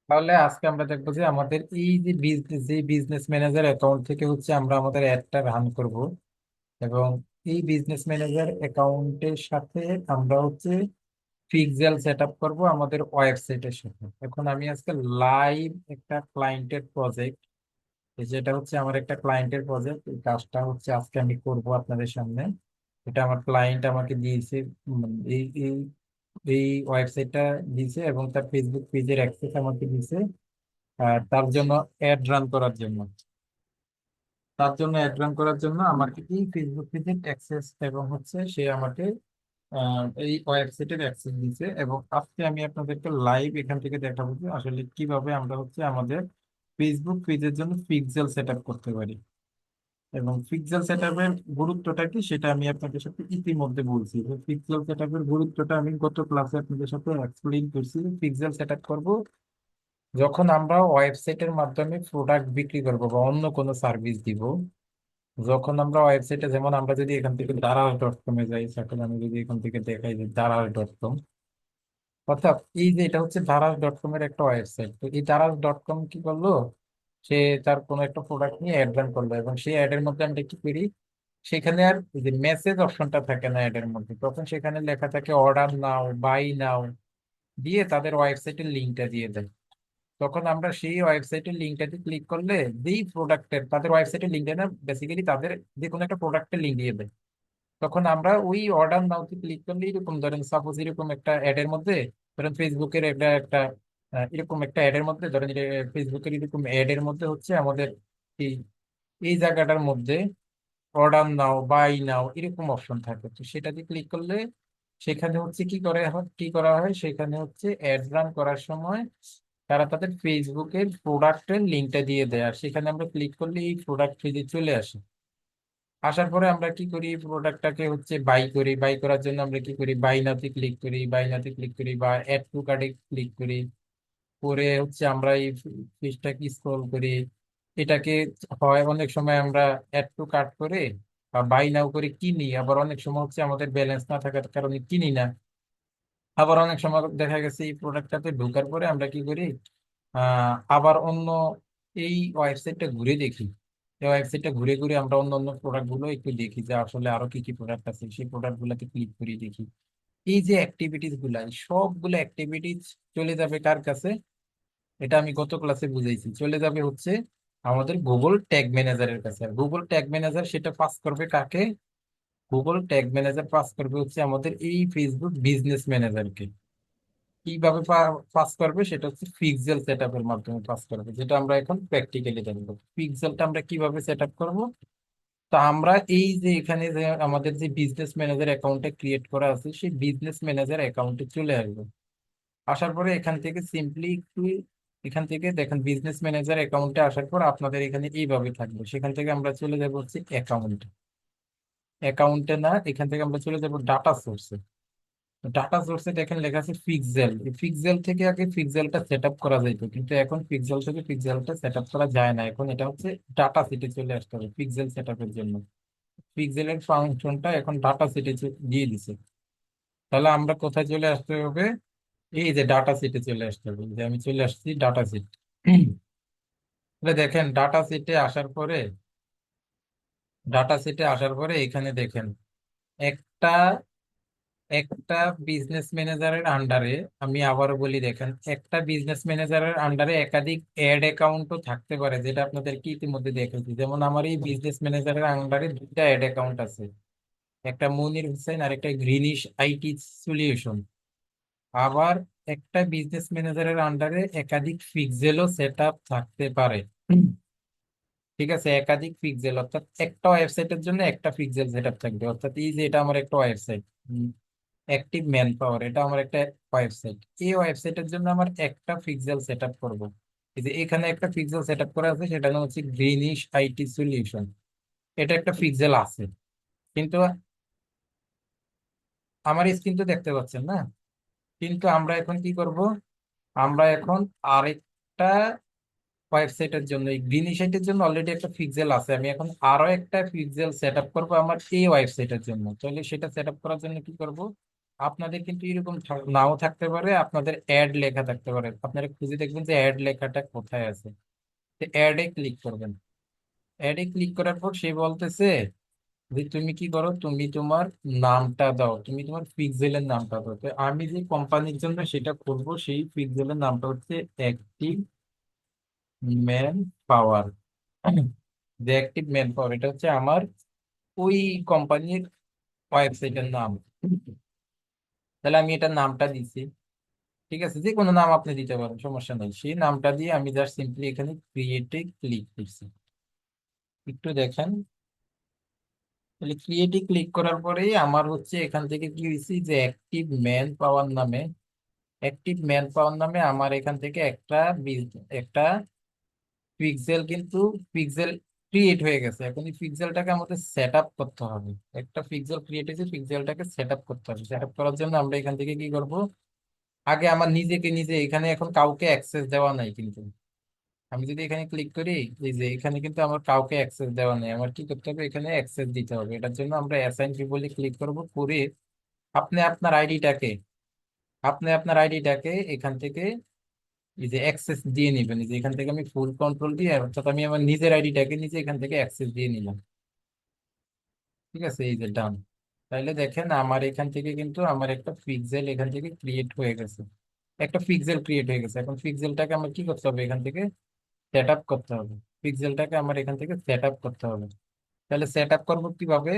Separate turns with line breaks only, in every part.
তাহলে আজকে আমরা দেখবো যে আমাদের এই যে বিজনেস ম্যানেজার অ্যাকাউন্ট থেকে হচ্ছে আমরা আমাদের অ্যাডটা রান করব। এবং এই বিজনেস ম্যানেজার অ্যাকাউন্টের সাথে আমরা হচ্ছে পিক্সেল সেট আপ করবো আমাদের ওয়েবসাইটের সাথে। এখন আমি আজকে লাইভ একটা ক্লায়েন্টের প্রজেক্ট, যেটা হচ্ছে আমার একটা ক্লায়েন্টের প্রজেক্ট, এই কাজটা হচ্ছে আজকে আমি করব আপনাদের সামনে। এটা আমার ক্লায়েন্ট আমাকে দিয়েছে। উম, এই এই এই ওয়েবসাইটটা দিয়েছে এবং তার ফেসবুক পেজের অ্যাক্সেস আমাকে দিয়েছে। তার জন্য অ্যাড রান করার জন্য আমাকে এই ফেসবুক পেজের অ্যাক্সেস এবং হচ্ছে সে আমাকে এই ওয়েবসাইটের অ্যাক্সেস দিয়েছে। এবং আজকে আমি আপনাদেরকে লাইভ এখান থেকে দেখাবো যে আসলে কিভাবে আমরা হচ্ছে আমাদের ফেসবুক পেজের জন্য পিক্সেল সেট আপ করতে পারি। এবং পিক্সেল সেট আপের গুরুত্বটা কি সেটা আমি আপনাদের সাথে ইতিমধ্যে বলছি। যে পিক্সেল সেট আপের গুরুত্বটা আমি গত ক্লাসে আপনাদের সাথে এক্সপ্লেইন করছি। পিক্সেল সেট আপ করবো যখন আমরা ওয়েবসাইটের মাধ্যমে প্রোডাক্ট বিক্রি করব বা অন্য কোনো সার্ভিস দিব। যখন আমরা ওয়েবসাইটে, যেমন আমরা যদি এখান থেকে দারাজ ডট কমে যাই, এখন আমি যদি এখান থেকে দেখাই যে দারাজ ডট কম, অর্থাৎ এই যে এটা হচ্ছে দারাজ ডট কম এর একটা ওয়েবসাইট। তো এই দারাজ ডট কম কি করলো, সে তার কোনো একটা প্রোডাক্ট নিয়ে অ্যাড রান করলো এবং সেই অ্যাডের মধ্যে আমরা কি করি, সেখানে আর এই যে মেসেজ অপশনটা থাকে না অ্যাডের মধ্যে, তখন সেখানে লেখা থাকে অর্ডার নাও, বাই নাও, দিয়ে তাদের ওয়েবসাইটের লিঙ্কটা দিয়ে দেয়। তখন আমরা সেই ওয়েবসাইটের লিঙ্কটাতে ক্লিক করলে যেই প্রোডাক্টের, তাদের ওয়েবসাইটের লিঙ্কটা না, বেসিক্যালি তাদের যে কোনো একটা প্রোডাক্টের লিঙ্ক দিয়ে দেয়। তখন আমরা ওই অর্ডার নাওতে ক্লিক করলে এরকম ধরেন, সাপোজ এরকম একটা অ্যাডের মধ্যে, ধরেন ফেসবুকের একটা একটা এরকম একটা অ্যাডের মধ্যে, ধরেন ফেসবুকের এরকম অ্যাডের মধ্যে হচ্ছে আমাদের এই এই জায়গাটার মধ্যে অর্ডার নাও, বাই নাও এরকম অপশন থাকে। তো সেটাতে ক্লিক করলে সেখানে হচ্ছে কি করা হয়, সেখানে হচ্ছে অ্যাড রান করার সময় তারা তাদের ফেসবুকের প্রোডাক্টের লিঙ্কটা দিয়ে দেয়, আর সেখানে আমরা ক্লিক করলে এই প্রোডাক্ট পেজে চলে আসে। আসার পরে আমরা কি করি, প্রোডাক্টটাকে হচ্ছে বাই করি। বাই করার জন্য আমরা কি করি, বাই নাতে ক্লিক করি বা অ্যাড টু কার্টে ক্লিক করি। করে হচ্ছে আমরা এই পেজটাকে স্ক্রল করি। এটাকে হয় অনেক সময় আমরা অ্যাড টু কার্ট করে বা বাই নাও করে কিনি, আবার অনেক সময় হচ্ছে আমাদের ব্যালেন্স না থাকার কারণে কিনি না। আবার অনেক সময় দেখা গেছে এই প্রোডাক্টটাতে ঢোকার পরে আমরা কি করি, আবার অন্য এই ওয়েবসাইটটা ঘুরে দেখি। এই ওয়েবসাইটটা ঘুরে ঘুরে আমরা অন্য অন্য প্রোডাক্ট গুলো একটু দেখি যে আসলে আরো কি কি প্রোডাক্ট আছে, সেই প্রোডাক্ট গুলাতে ক্লিক করি দেখি। এই যে অ্যাক্টিভিটিস গুলা, এই সবগুলো অ্যাক্টিভিটিস চলে যাবে কার কাছে, এটা আমি গত ক্লাসে বুঝাইছি, চলে যাবে হচ্ছে আমাদের গুগল ট্যাগ ম্যানেজারের কাছে। আর গুগল ট্যাগ ম্যানেজার সেটা পাস করবে কাকে, গুগল ট্যাগ ম্যানেজার পাস করবে হচ্ছে আমাদের এই ফেসবুক বিজনেস ম্যানেজারকে। কিভাবে পাস করবে সেটা হচ্ছে পিক্সেল সেট আপের মাধ্যমে পাস করবে, যেটা আমরা এখন প্র্যাকটিক্যালি জানবো। পিক্সেলটা আমরা কিভাবে সেট আপ করবো। তো আমরা এই যে এখানে যে আমাদের যে বিজনেস ম্যানেজার অ্যাকাউন্টটা ক্রিয়েট করা আছে, সেই বিজনেস ম্যানেজার অ্যাকাউন্টে চলে আসবো। আসার পরে এখান থেকে সিম্পলি একটু, এখান থেকে দেখেন বিজনেস ম্যানেজার অ্যাকাউন্টে আসার পর আপনাদের এখানে এইভাবে থাকবে। সেখান থেকে আমরা চলে যাব হচ্ছে অ্যাকাউন্ট, অ্যাকাউন্টে না, এখান থেকে আমরা চলে যাব ডাটা সোর্সে। ডাটা সোর্সে দেখেন লেখা আছে পিক্সেল। এই পিক্সেল থেকে আগে পিক্সেলটা সেট আপ করা যাইতো, কিন্তু এখন পিক্সেল থেকে পিক্সেলটা সেট আপ করা যায় না। এখন এটা হচ্ছে ডাটা সেটে চলে আসতে হবে পিক্সেল সেট আপের জন্য। পিক্সেলের ফাংশনটা এখন ডাটা সেটে দিয়ে দিছে। তাহলে আমরা কোথায় চলে আসতে হবে, এই যে ডাটা সেটে চলে আসতে হবে। যে আমি চলে আসছি ডাটা সেট। তাহলে দেখেন ডাটা সেটে আসার পরে এখানে দেখেন একটা একটা বিজনেস ম্যানেজারের আন্ডারে, আমি আবারও বলি দেখেন, একটা বিজনেস ম্যানেজারের আন্ডারে একাধিক অ্যাড অ্যাকাউন্টও থাকতে পারে, যেটা আপনাদেরকে ইতিমধ্যে দেখেছি। যেমন আমার এই বিজনেস ম্যানেজারের আন্ডারে দুইটা অ্যাড অ্যাকাউন্ট আছে, একটা মনির হোসেন আর একটা গ্রিনিশ আইটি সলিউশন। আবার একটা বিজনেস ম্যানেজারের আন্ডারে একাধিক পিক্সেলও সেট আপ থাকতে পারে। ঠিক আছে, একাধিক পিক্সেল, অর্থাৎ একটা ওয়েবসাইটের জন্য একটা পিক্সেল সেট আপ থাকবে। অর্থাৎ এই যে এটা আমার একটা ওয়েবসাইট, অ্যাক্টিভ ম্যান পাওয়ার, এটা আমার একটা ওয়েবসাইট। এই ওয়েবসাইটের জন্য আমার একটা পিক্সেল সেট আপ করবো। এই যে এখানে একটা পিক্সেল সেট আপ করা আছে, সেটা নাম হচ্ছে গ্রিনিশ আইটি সলিউশন। এটা একটা পিক্সেল আছে, কিন্তু আমার স্ক্রিন তো দেখতে পাচ্ছেন না। কিন্তু আমরা এখন কি করব, আমরা এখন আরেকটা ওয়েবসাইটের জন্য, এই গ্রিনিশ আইটির জন্য অলরেডি একটা পিক্সেল আছে, আমি এখন আরো একটা পিক্সেল সেট আপ করবো আমার এই ওয়েবসাইটের জন্য। তাহলে সেটা সেট আপ করার জন্য কি করব, আপনাদের কিন্তু এরকম নাও থাকতে পারে, আপনাদের অ্যাড লেখা থাকতে পারে, আপনারা খুঁজে দেখবেন যে অ্যাড লেখাটা কোথায় আছে। অ্যাডে ক্লিক করবেন। অ্যাডে ক্লিক করার পর সে বলতেছে যে তুমি কি করো, তুমি তোমার নামটা দাও, তুমি তোমার পিক্সেলের নামটা দাও। তো আমি যে কোম্পানির জন্য সেটা করব, সেই পিক্সেলের নামটা হচ্ছে অ্যাক্টিভ ম্যান পাওয়ার। যে অ্যাক্টিভ ম্যান পাওয়ার এটা হচ্ছে আমার ওই কোম্পানির ওয়েবসাইটের নাম। তাহলে আমি এটার নামটা দিছি। ঠিক আছে, যে কোনো নাম আপনি দিতে পারেন, সমস্যা নেই। সেই নামটা দিয়ে আমি জাস্ট সিম্পলি এখানে ক্রিয়েটে ক্লিক করছি। একটু দেখেন, তাহলে ক্রিয়েটে ক্লিক করার পরেই আমার হচ্ছে এখান থেকে কি হয়েছে যে অ্যাক্টিভ ম্যান পাওয়ার নামে আমার এখান থেকে একটা পিক্সেল কিন্তু পিক্সেল ক্রিয়েট হয়ে গেছে। এখন এই পিক্সেলটাকে আমাদের সেট আপ করতে হবে। একটা পিক্সেল ক্রিয়েট হয়েছে, পিক্সেলটাকে সেট আপ করতে হবে। সেট আপ করার জন্য আমরা এখান থেকে কি করব, আগে আমার নিজেকে নিজে, এখানে এখন কাউকে অ্যাক্সেস দেওয়া নাই কিন্তু। আমি যদি এখানে ক্লিক করি, এই যে এখানে কিন্তু আমার কাউকে অ্যাক্সেস দেওয়া নেই। আমার কি করতে হবে, এখানে অ্যাক্সেস দিতে হবে। এটার জন্য আমরা অ্যাসাইন পিপলে ক্লিক করব। করে আপনি আপনার আইডিটাকে আপনি আপনার আইডিটাকে এখান থেকে এই যে অ্যাক্সেস দিয়ে নিবেন। এই যে এখান থেকে আমি ফুল কন্ট্রোল দিয়ে, অর্থাৎ আমি আমার নিজের আইডিটাকে নিজে এখান থেকে অ্যাক্সেস দিয়ে নিলাম। ঠিক আছে, এই যে ডান। তাইলে দেখেন আমার এখান থেকে কিন্তু আমার একটা পিক্সেল এখান থেকে ক্রিয়েট হয়ে গেছে। একটা পিক্সেল ক্রিয়েট হয়ে গেছে। এখন পিক্সেলটাকে আমার কি করতে হবে, এখান থেকে সেট আপ করতে হবে। পিক্সেলটাকে আমার এখান থেকে সেট আপ করতে হবে। তাহলে সেট আপ করবো কিভাবে?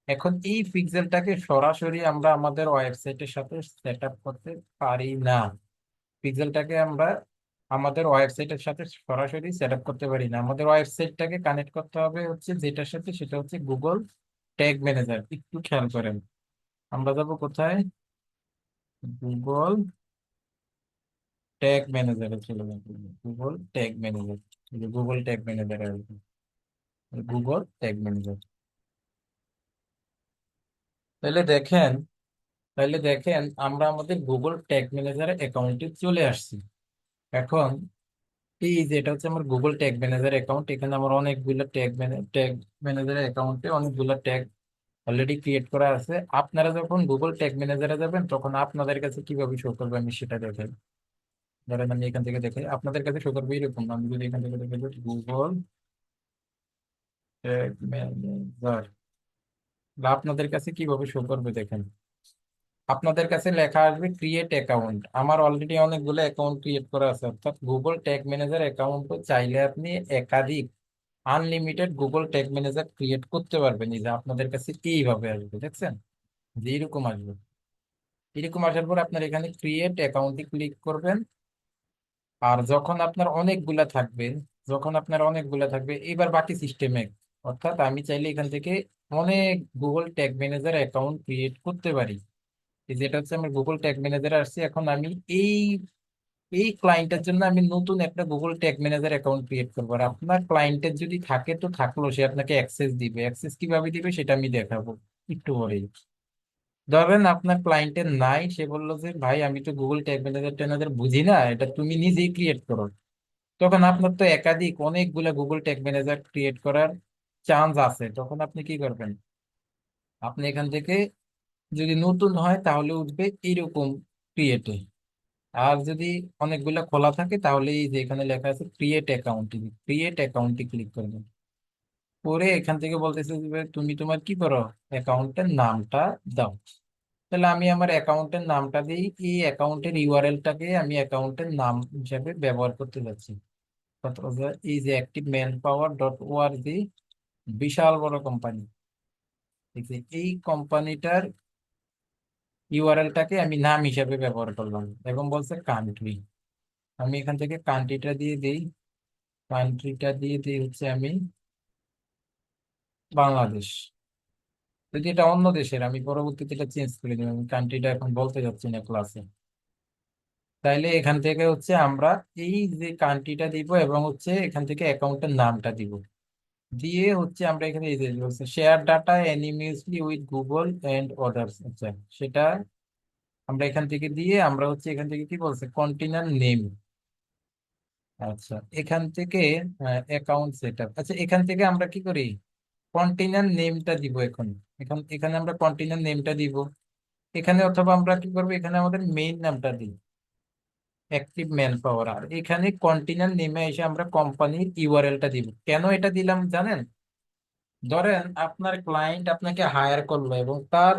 এখন এই পিক্সেলটাকে সরাসরি আমরা আমাদের ওয়েবসাইটের সাথে সেট আপ করতে পারি না। পিক্সেলটাকে আমরা আমাদের ওয়েবসাইটের সাথে সরাসরি সেট আপ করতে পারি না। আমাদের ওয়েবসাইটটাকে কানেক্ট করতে হবে হচ্ছে যেটার সাথে, সেটা হচ্ছে গুগল ট্যাগ ম্যানেজার। একটু খেয়াল করেন, আমরা যাবো কোথায়, গুগল ট্যাগ ম্যানেজারে চলে যাবো। Google tag manager, Google tag manager আসবে। Google tag manager. তাহলে দেখেন তাহলে দেখেন আমরা আমাদের গুগল ট্যাগ ম্যানেজার অ্যাকাউন্টে চলে আসছি। এখন এই যে এটা হচ্ছে আমার গুগল ট্যাগ ম্যানেজার অ্যাকাউন্ট। এখানে আমার অনেকগুলো ট্যাগ ম্যানেজার অ্যাকাউন্টে অনেকগুলো ট্যাগ অলরেডি ক্রিয়েট করা আছে। আপনারা যখন গুগল ট্যাগ ম্যানেজারে যাবেন তখন আপনাদের কাছে কিভাবে শো করবে আমি সেটা দেখাই। ধরেন আমি এখান থেকে দেখাই, আপনাদের কাছে শো করবে এরকম। আমি যদি এখান থেকে দেখাই গুগল ট্যাগ ম্যানেজার, আপনাদের কাছে কিভাবে শো করবে দেখেন। আপনাদের কাছে লেখা আসবে ক্রিয়েট অ্যাকাউন্ট। আমার অলরেডি অনেকগুলো অ্যাকাউন্ট ক্রিয়েট করা আছে, অর্থাৎ গুগল ট্যাগ ম্যানেজার অ্যাকাউন্টও চাইলে আপনি একাধিক unlimited Google tag manager create করতে পারবেন। এই যে আপনাদের কাছে এইভাবে আসবে, দেখছেন যে এরকম আসবে। এরকম আসার পর আপনার এখানে ক্রিয়েট অ্যাকাউন্টে ক্লিক করবেন। আর যখন আপনার অনেকগুলা থাকবে এবার বাকি সিস্টেমে, অর্থাৎ আমি চাইলে এখান থেকে অনেক Google tag manager account create করতে পারি। এই যেটা হচ্ছে আমার গুগল ট্যাগ ম্যানেজারে আসছে। এখন আমি এই এই ক্লায়েন্টের জন্য আমি নতুন একটা Google tag manager account create করবো। আর আপনার ক্লায়েন্টের যদি থাকে তো থাকলো, সে আপনাকে অ্যাক্সেস দিবে। অ্যাক্সেস কিভাবে দিবে সেটা আমি দেখাবো একটু পরেই। ধরেন আপনার ক্লায়েন্টের নাই, সে বললো যে ভাই আমি তো গুগল ট্যাগ ম্যানেজার ট্যানেজার বুঝি না, এটা তুমি নিজেই ক্রিয়েট করো। তখন আপনার তো একাধিক অনেকগুলা গুগল ট্যাগ ম্যানেজার ক্রিয়েট করার চান্স আছে। তখন আপনি কি করবেন, আপনি এখান থেকে যদি নতুন হয় তাহলে উঠবে এইরকম ক্রিয়েটে। আর যদি অনেকগুলা খোলা থাকে তাহলে এই যে এখানে লেখা আছে ক্রিয়েট অ্যাকাউন্টে ক্লিক করবেন। করে এখান থেকে বলতেছে যে তুমি তোমার কি করো, অ্যাকাউন্টের নামটা দাও। তাহলে আমি আমার অ্যাকাউন্টের নামটা দিই। এই অ্যাকাউন্টের ইউআরএলটাকে আমি অ্যাকাউন্টের নাম হিসাবে ব্যবহার করতে যাচ্ছি। অথবা এই যে activemanpower.org, বিশাল বড় কোম্পানি। এই কোম্পানিটার ইউআরএলটাকে আমি নাম হিসাবে ব্যবহার করলাম এবং বলছে কান্ট্রি। আমি এখান থেকে কান্ট্রিটা দিয়ে দিই হচ্ছে আমি বাংলাদেশ। যদি এটা অন্য দেশের, আমি পরবর্তীতে এটা চেঞ্জ করে দিই। আমি কান্ট্রিটা এখন বলতে যাচ্ছি না ক্লাসে। তাইলে এখান থেকে হচ্ছে আমরা এই যে কান্ট্রিটা দিব এবং হচ্ছে এখান থেকে অ্যাকাউন্টের নামটা দিব। দিয়ে হচ্ছে আমরা এখানে এই যে বলছে share data anonymously with Google and others. আচ্ছা, সেটা আমরা এখান থেকে দিয়ে আমরা হচ্ছে এখান থেকে কি বলছে কন্টেনার নেম। আচ্ছা, এখান থেকে অ্যাকাউন্ট সেট আপ। আচ্ছা, এখান থেকে আমরা কি করি, কন্টেনার নেমটা দিব। এখন এখানে আমরা কন্টেনার নেমটা দিব। এখানে, অথবা আমরা কি করবো, এখানে আমাদের মেইন নামটা দিই, অ্যাক্টিভ ম্যান পাওয়ার। আর এখানে কন্টিনার নেমে এসে আমরা কোম্পানির ইউআরএলটা দিব। কেন এটা দিলাম জানেন? ধরেন আপনার ক্লায়েন্ট আপনাকে হায়ার করলো এবং তার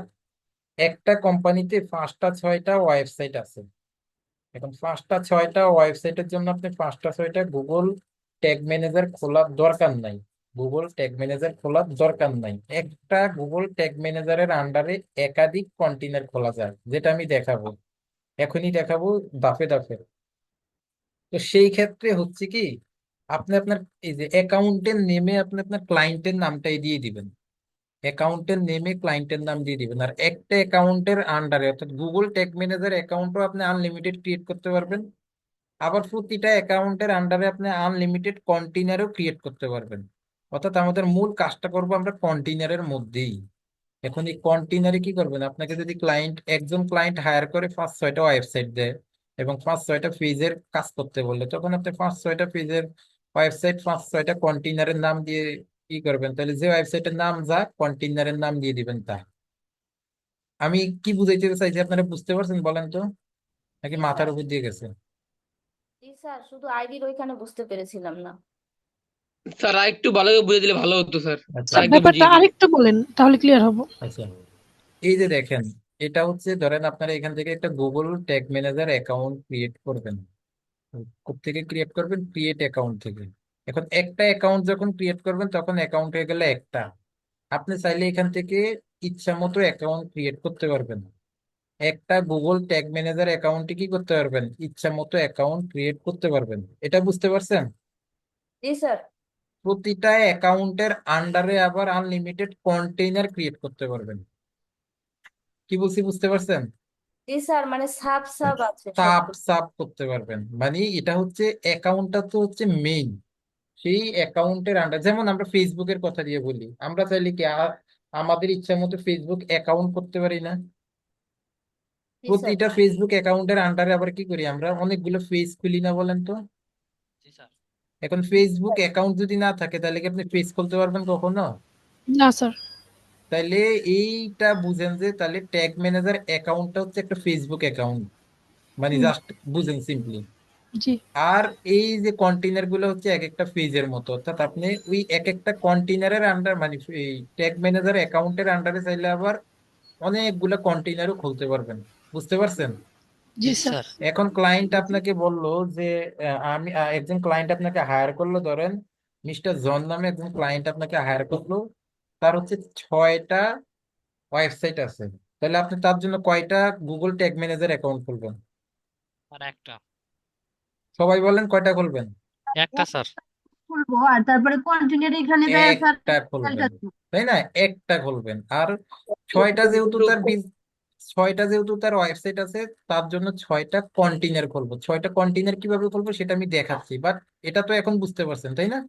একটা কোম্পানিতে 5টা 6টা ওয়েবসাইট আছে। এখন 5টা 6টা ওয়েবসাইটের জন্য আপনি 5টা 6টা গুগল ট্যাগ ম্যানেজার খোলার দরকার নাই। গুগল ট্যাগ ম্যানেজার খোলার দরকার নাই। একটা গুগল ট্যাগ ম্যানেজারের আন্ডারে একাধিক কন্টেইনার খোলা যায়, যেটা আমি দেখাবো, এখনই দেখাবো ধাপে ধাপে। তো সেই ক্ষেত্রে হচ্ছে কি, আপনি আপনার এই যে অ্যাকাউন্টের নেমে আপনি আপনার ক্লায়েন্টের নামটাই দিয়ে দিবেন। অ্যাকাউন্টের নেমে ক্লায়েন্টের নাম দিয়ে দিবেন। আর একটা অ্যাকাউন্টের আন্ডারে, অর্থাৎ গুগল ট্যাগ ম্যানেজার অ্যাকাউন্টও আপনি আনলিমিটেড ক্রিয়েট করতে পারবেন। আবার প্রতিটা অ্যাকাউন্টের আন্ডারে আপনি আনলিমিটেড কন্টেইনারও ক্রিয়েট করতে পারবেন। অর্থাৎ আমাদের মূল কাজটা করবো আমরা কন্টেইনারের মধ্যেই। এখন এই কন্টেইনারে কি করবেন, আপনাকে যদি একজন ক্লায়েন্ট হায়ার করে 5 6টা ওয়েবসাইট দেয় এবং 5 6টা পেজের কাজ করতে বললে, তখন আপনি 5 6টা পেজের ওয়েবসাইট 5 6টা কন্টেইনারের নাম দিয়ে কি করবেন, তাহলে যে ওয়েবসাইটের নাম যা কন্টেইনারের নাম দিয়ে দিবেন তা। আমি কি বুঝাইতে চাইছি আপনারা বুঝতে পারছেন বলেন তো, নাকি
জি
মাথার
স্যার।
উপর দিয়ে গেছে?
জি স্যার, শুধু আইডির ওইখানে বুঝতে পেরেছিলাম না।
স্যার আর একটু ভালো করে বুঝে দিলে ভালো হতো স্যার।
আচ্ছা
আর
স্যার
একবার
ব্যাপারটা
বুঝিয়ে দিন।
আরেকটু বলেন তাহলে ক্লিয়ার হবো।
আচ্ছা, এই যে দেখেন, এটা হচ্ছে ধরেন আপনারা এখান থেকে একটা Google tag manager account create করবেন। থেকে ক্রিয়েট করবেন, ক্রিয়েট অ্যাকাউন্ট থেকে। এখন একটা অ্যাকাউন্ট যখন ক্রিয়েট করবেন তখন অ্যাকাউন্ট হয়ে গেলে একটা। আপনি চাইলে এখান থেকে ইচ্ছা মতো অ্যাকাউন্ট ক্রিয়েট করতে পারবেন। একটা গুগল ট্যাগ ম্যানেজার অ্যাকাউন্টে কি করতে পারবেন, ইচ্ছা মতো অ্যাকাউন্ট ক্রিয়েট করতে পারবেন। এটা বুঝতে পারছেন?
জি স্যার।
প্রতিটা অ্যাকাউন্টের আন্ডারে আবার আনলিমিটেড কন্টেইনার ক্রিয়েট করতে পারবেন। কি বলছি বুঝতে পারছেন?
জি স্যার, মানে সাব সাব আছে সব।
সাব সাব করতে পারবেন, মানে এটা হচ্ছে অ্যাকাউন্টটা তো হচ্ছে মেইন। সেই অ্যাকাউন্টের আন্ডার, যেমন আমরা ফেসবুকের কথা দিয়ে বলি, আমরা চাইলে কি আমাদের ইচ্ছা মতো ফেসবুক অ্যাকাউন্ট করতে পারি না?
জি স্যার।
প্রতিটা ফেসবুক অ্যাকাউন্টের আন্ডারে আবার কি করি, আমরা অনেকগুলো পেজ খুলি না বলেন তো?
জি স্যার।
এখন ফেসবুক অ্যাকাউন্ট যদি না থাকে তাহলে কি আপনি পেজ খুলতে পারবেন কখনো?
না স্যার।
তাইলে এইটা বুঝেন যে তাহলে ট্যাগ ম্যানেজার অ্যাকাউন্টটা হচ্ছে একটা ফেসবুক অ্যাকাউন্ট, মানে
হুম,
জাস্ট বুঝেন সিম্পলি।
জি
আর এই যে কন্টেইনার গুলো হচ্ছে এক একটা পেজের মতো, অর্থাৎ আপনি ওই এক একটা কন্টেইনারের আন্ডার, মানে এই ট্যাগ ম্যানেজার অ্যাকাউন্টের আন্ডারে চাইলে আবার অনেকগুলো কন্টেইনারও খুলতে পারবেন। বুঝতে পারছেন?
জি
জি
স্যার।
স্যার।
এখন ক্লায়েন্ট আপনাকে বললো যে একজন ক্লায়েন্ট আপনাকে হায়ার করলো, ধরেন মিস্টার জন নামে একজন ক্লায়েন্ট আপনাকে হায়ার করলো। তার হচ্ছে 6টা ওয়েবসাইট আছে। তাহলে আপনি তার জন্য কয়টা গুগল ট্যাগ ম্যানেজার অ্যাকাউন্ট খুলবেন?
আর একটা।
সবাই বলেন কয়টা খুলবেন?
একটা স্যার।
খুলবো আর তারপরে কন্টিনিউর এখানে যায় স্যার
একটা খুলবেন,
রেজাল্টটা
তাই না? একটা খুলবেন। আর ছয়টা যেহেতু তার বিজ 6টা যেহেতু তার ওয়েবসাইট আছে, তার জন্য 6টা কন্টেইনার খুলবো। 6টা কন্টেইনার কিভাবে খুলবো সেটা আমি দেখাচ্ছি, বাট এটা তো এখন বুঝতে পারছেন তাই না?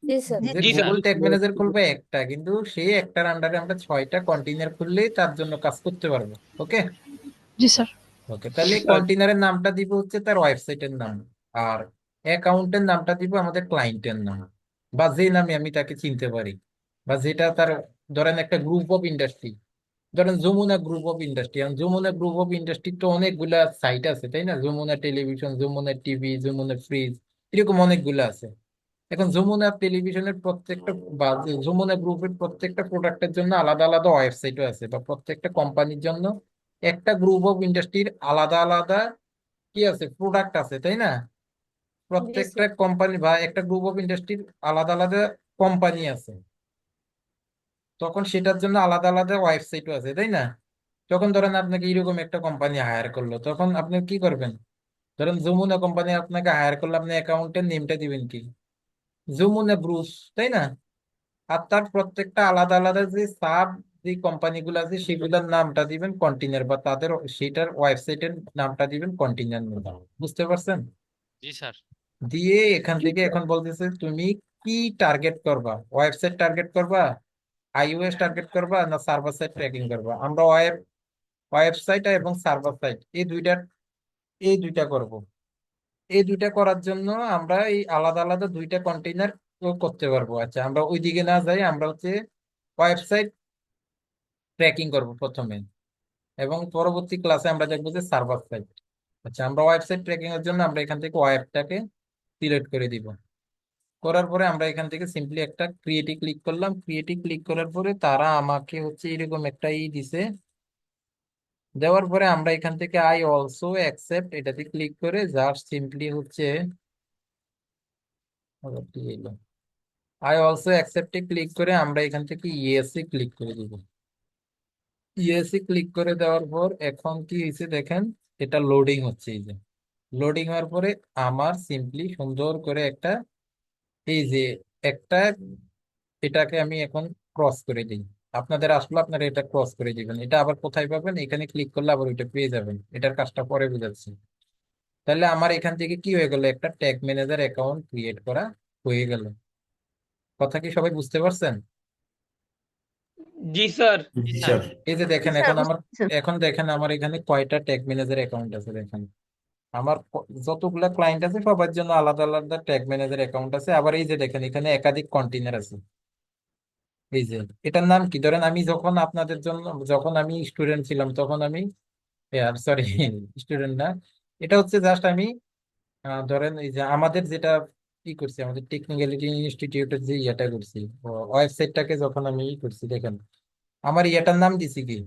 জি স্যার।
যে
জি স্যার।
গুগল ট্যাগ ম্যানেজার খুলবে একটা, কিন্তু সেই একটার আন্ডারে আমরা 6টা কন্টেইনার খুললেই তার জন্য কাজ করতে পারবো। ওকে,
জি স্যার।
ওকে। তাহলে
স্যার।
কন্টেইনারের নামটা দিব হচ্ছে তার ওয়েবসাইটের নাম, আর অ্যাকাউন্টের নামটা দিব আমাদের ক্লায়েন্টের নাম, বা যে নামে আমি তাকে চিনতে পারি, বা যেটা তার, ধরেন একটা গ্রুপ অফ ইন্ডাস্ট্রি, ধরেন যমুনা গ্রুপ অফ ইন্ডাস্ট্রি। আর যমুনা গ্রুপ অফ ইন্ডাস্ট্রি তো অনেকগুলা সাইট আছে তাই না, Jamuna television, Jamuna TV, Jamuna fridge, এরকম অনেকগুলো আছে। এখন যমুনা টেলিভিশনের প্রত্যেকটা বা যমুনা গ্রুপের প্রত্যেকটা প্রোডাক্টের জন্য আলাদা আলাদা ওয়েবসাইটও আছে, বা প্রত্যেকটা কোম্পানির জন্য একটা গ্রুপ অফ ইন্ডাস্ট্রির আলাদা আলাদা কি আছে, প্রোডাক্ট আছে তাই না?
জি
প্রত্যেকটা
স্যার।
কোম্পানি বা একটা গ্রুপ অফ ইন্ডাস্ট্রির আলাদা আলাদা কোম্পানি আছে, তখন সেটার জন্য আলাদা আলাদা ওয়েবসাইটও আছে তাই না? যখন ধরেন আপনাকে এরকম একটা কোম্পানি হায়ার করলো, তখন আপনি কি করবেন? ধরেন যমুনা কোম্পানি আপনাকে হায়ার করলে আপনি অ্যাকাউন্টের নেমটা দিবেন কি, যমুনা ব্রুস, তাই না? আর তার প্রত্যেকটা আলাদা আলাদা যে সাব, যে কোম্পানিগুলো আছে সেগুলোর নামটা দিবেন কন্টেইনার, বা তাদের সেটার ওয়েবসাইটের নামটা দিবেন কন্টেইনার। বুঝতে পারছেন?
জি স্যার।
দিয়ে এখান থেকে এখন বলতেছে তুমি কি টার্গেট করবা, ওয়েবসাইট টার্গেট করবা, আইওএস টার্গেট করবা, না সার্ভার সাইড ট্র্যাকিং করবা? আমরা ওয়েবসাইট এবং সার্ভার সাইড এই দুইটা করব। এই দুইটা করার জন্য আমরা এই আলাদা আলাদা দুইটা কন্টেইনার করতে পারবো। আচ্ছা, আমরা ওইদিকে না যাই, আমরা হচ্ছে ওয়েবসাইট ট্র্যাকিং করব প্রথমে। এবং পরবর্তী ক্লাসে আমরা দেখবো যে সার্ভার সাইড। আচ্ছা, আমরা ওয়েবসাইট ট্র্যাকিং এর জন্য আমরা এখান থেকে ওয়েবটাকে সিলেক্ট করে দিব। করার পরে আমরা এখান থেকে সিম্পলি একটা ক্রিয়েটে ক্লিক করলাম। ক্রিয়েটে ক্লিক করার পরে তারা আমাকে হচ্ছে এরকম একটা দিছে। দেওয়ার পরে আমরা এখান থেকে আই অলসো অ্যাকসেপ্ট এটাতে ক্লিক করে জাস্ট সিম্পলি হচ্ছে আই অলসো অ্যাকসেপ্টে ক্লিক করে আমরা এখান থেকে ইয়েস এ ক্লিক করে দিব। ইয়েস এ ক্লিক করে দেওয়ার পর এখন কি হয়েছে দেখেন, এটা লোডিং হচ্ছে। এই যে লোডিং হওয়ার পরে আমার সিম্পলি সুন্দর করে একটা এই যে একটা এটাকে আমি এখন ক্রস করে দিই। আপনাদের আসলে আপনারা এটা ক্রস করে দিবেন। এটা আবার কোথায় পাবেন, এখানে ক্লিক করলে আবার ওইটা পেয়ে যাবেন। এটার কাজটা পরে বুঝাচ্ছি। তাহলে আমার এখান থেকে কি হয়ে গেল, একটা ট্যাগ ম্যানেজার অ্যাকাউন্ট ক্রিয়েট করা হয়ে গেল। কথা কি সবাই বুঝতে পারছেন?
জি স্যার।
জি স্যার।
এই যে দেখেন
স্যার
এখন আমার,
বুঝতে পেরেছি।
এখন দেখেন আমার এখানে কয়টা ট্যাগ ম্যানেজার অ্যাকাউন্ট আছে। দেখেন আমার যতগুলা ক্লায়েন্ট আছে সবার জন্য আলাদা আলাদা ট্যাগ ম্যানেজার অ্যাকাউন্ট আছে। আবার এই যে দেখেন এখানে একাধিক কন্টেইনার আছে। এই যে এটার নাম কি, ধরেন আমি যখন আপনাদের জন্য, যখন আমি স্টুডেন্ট ছিলাম তখন আমি, সরি স্টুডেন্ট না, এটা হচ্ছে জাস্ট আমি ধরেন এই যে আমাদের যেটা কি করছি, আমাদের টেকনিক্যালিটি ইনস্টিটিউটের যে ইয়েটা করছি, ওয়েবসাইটটাকে যখন আমি করছি, দেখেন আমার ইয়েটার নাম দিছি কি,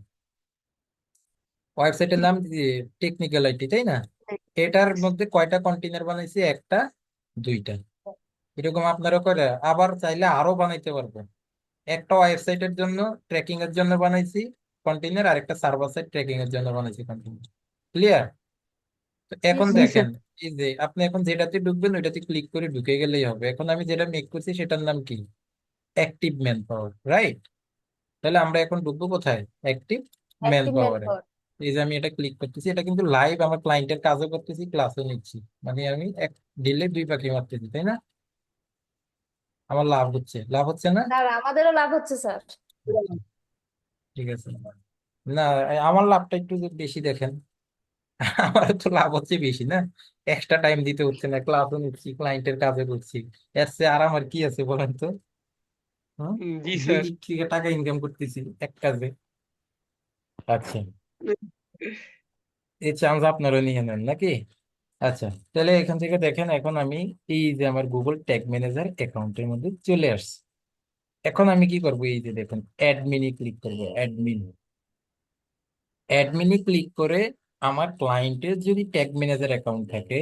ওয়েবসাইটের নাম টেকনিক্যাল আইটি, তাই না? এটার মধ্যে কয়টা কন্টেইনার বানাইছি, একটা, দুইটা। এরকম আপনারা করে আবার চাইলে আরো বানাইতে পারবো। একটা ওয়েবসাইটের জন্য ট্র্যাকিং এর জন্য বানাইছি কন্টেইনার, আর একটা সার্ভার সাইড ট্র্যাকিং এর জন্য বানাইছি কন্টেইনার। ক্লিয়ার? তো
জি
এখন
জি
স্যার।
দেখেন
স্যার।
এই যে আপনি এখন যেটাতে ঢুকবেন ওইটাতে ক্লিক করে ঢুকে গেলেই হবে। এখন আমি যেটা মেক করছি সেটার নাম কি, অ্যাক্টিভ ম্যান পাওয়ার, রাইট? তাহলে আমরা এখন ঢুকবো কোথায়, অ্যাক্টিভ ম্যান
অ্যাক্টিভ ম্যান
পাওয়ারে।
পাওয়ার।
এই যে আমি এটা ক্লিক করতেছি, এটা কিন্তু লাইভ আমার ক্লায়েন্টের কাজও করতেছি, ক্লাসও নিচ্ছি। মানে আমি এক দিলে দুই পাখি মারতেছি, তাই না? আমার লাভ হচ্ছে, লাভ হচ্ছে না?
স্যার আমাদেরও লাভ হচ্ছে স্যার।
আচ্ছা, ঠিক আছে। না, আমার লাভটা একটু যদি বেশি দেখেন। আমার তো লাভ হচ্ছে বেশি না, এক্সট্রা টাইম দিতে হচ্ছে না, ক্লাসও নিচ্ছি, ক্লায়েন্টের কাজও করছি। এর চেয়ে আর আমার কি আছে বলেন তো? হ্যাঁ,
জি
দুই
স্যার।
দিক থেকে টাকা ইনকাম করতেছি এক কাজে। আচ্ছা, এই চান্স আপনারও নিয়ে নেন নাকি? আচ্ছা, তাহলে এখান থেকে দেখেন এখন আমি এই যে আমার গুগল ট্যাগ ম্যানেজার অ্যাকাউন্টের মধ্যে চলে আসছি। এখন আমি কি করব, এই যে দেখুন অ্যাডমিনে ক্লিক করব। অ্যাডমিনে ক্লিক করে আমার ক্লায়েন্টের যদি ট্যাগ ম্যানেজার অ্যাকাউন্ট থাকে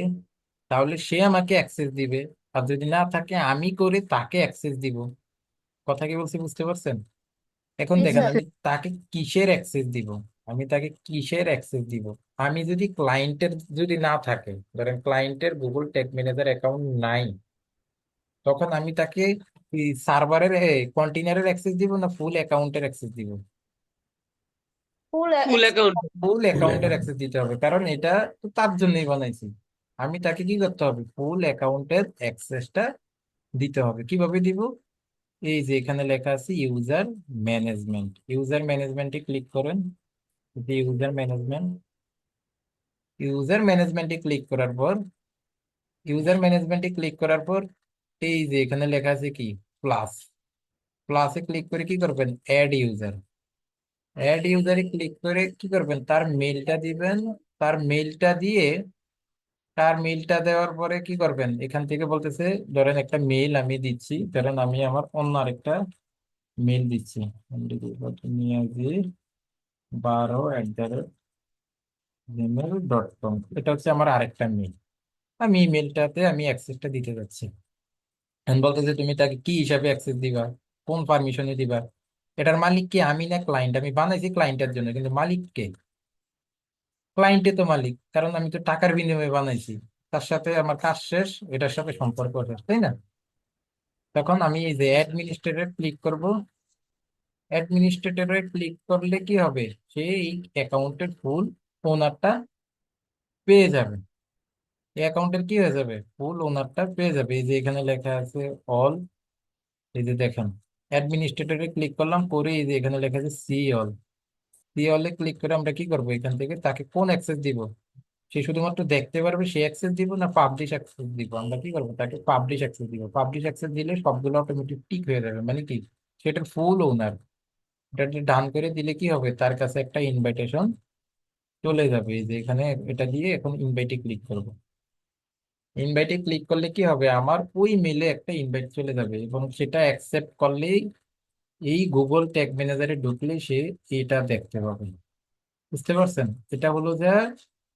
তাহলে সে আমাকে অ্যাক্সেস দিবে, আর যদি না থাকে আমি করে তাকে অ্যাক্সেস দিব। কথা কি বলছি বুঝতে পারছেন? এখন
জি
দেখেন
স্যার।
আমি তাকে কিসের অ্যাক্সেস দিব, আমি তাকে কিসের অ্যাক্সেস দিব। আমি যদি ক্লায়েন্টের যদি না থাকে, ধরেন ক্লায়েন্টের গুগল ট্যাগ ম্যানেজার অ্যাকাউন্ট নাই, তখন আমি তাকে সার্ভারের কন্টেইনারের অ্যাক্সেস দিব না ফুল অ্যাকাউন্টের অ্যাক্সেস দিব?
ফুল
ফুল অ্যাকাউন্ট।
ফুল
ফুল
অ্যাকাউন্টের
অ্যাকাউন্ট।
অ্যাক্সেস দিতে হবে, কারণ এটা তো তার জন্যই বানাইছি। আমি তাকে কি করতে হবে, ফুল অ্যাকাউন্টের অ্যাক্সেসটা দিতে হবে। কিভাবে দিব, এই যে এখানে লেখা আছে ইউজার ম্যানেজমেন্ট, ইউজার ম্যানেজমেন্টে ক্লিক করেন। ইউজার ম্যানেজমেন্টে ক্লিক করার পর, এই যে এখানে লেখা আছে কি, প্লাস, প্লাসে ক্লিক করে কি করবেন, অ্যাড ইউজার। অ্যাড ইউজারে ক্লিক করে কি করবেন, তার মেইলটা দিবেন। তার মেইলটা দিয়ে, তার মেইলটা দেওয়ার পরে কি করবেন, এখান থেকে বলতেছে ধরেন একটা মেইল আমি দিচ্ছি, ধরেন আমি আমার অন্য আরেকটা মেইল দিচ্ছি, niazi12@gmail.com, এটা হচ্ছে আমার আরেকটা মেইল। আমি ইমেলটাতে আমি অ্যাক্সেসটা দিতে যাচ্ছি। এখন বলতেছে তুমি তাকে কি হিসাবে অ্যাক্সেস দিবা, কোন পারমিশনে দিবা। এটার মালিক কে, আমি না ক্লায়েন্ট? আমি বানাইছি ক্লায়েন্টের জন্য, কিন্তু মালিক কে? ক্লায়েন্টে তো মালিক, কারণ আমি তো টাকার বিনিময়ে বানাইছি। তার সাথে আমার কাজ শেষ, এটার সাথে সম্পর্ক শেষ, তাই না? তখন আমি এই যে অ্যাডমিনিস্ট্রেটর ক্লিক করব। অ্যাডমিনিস্ট্রেটরে ক্লিক করলে কি হবে, সে এই অ্যাকাউন্টের ফুল ওনারটা পেয়ে যাবে। এই অ্যাকাউন্টের কি হয়ে যাবে, ফুল ওনারটা পেয়ে যাবে। এই যে এখানে লেখা আছে অল, এই যে দেখেন অ্যাডমিনিস্ট্রেটরে ক্লিক করলাম, করে এই যে এখানে লেখা আছে সি অল। সি অলে ক্লিক করে আমরা কি করব, এখান থেকে তাকে কোন অ্যাক্সেস দিব, সে শুধুমাত্র দেখতে পারবে সে অ্যাক্সেস দিব না পাবলিশ অ্যাক্সেস দিব? আমরা কি করবো, তাকে পাবলিশ অ্যাক্সেস দিব। পাবলিশ অ্যাক্সেস দিলে সবগুলো অটোমেটিক টিক হয়ে যাবে, মানে কি, সেটার ফুল ওনার। এটা ডান করে দিলে কি হবে, তার কাছে একটা ইনভাইটেশন চলে যাবে। এই যে এখানে এটা দিয়ে এখন ইনভাইটে ক্লিক করব। ইনভাইটে ক্লিক করলে কি হবে, আমার ওই মেলে একটা ইনভাইট চলে যাবে এবং সেটা অ্যাকসেপ্ট করলেই এই গুগল ট্যাগ ম্যানেজারে ঢুকলে সে এটা দেখতে পাবে। বুঝতে পারছেন? এটা হলো যে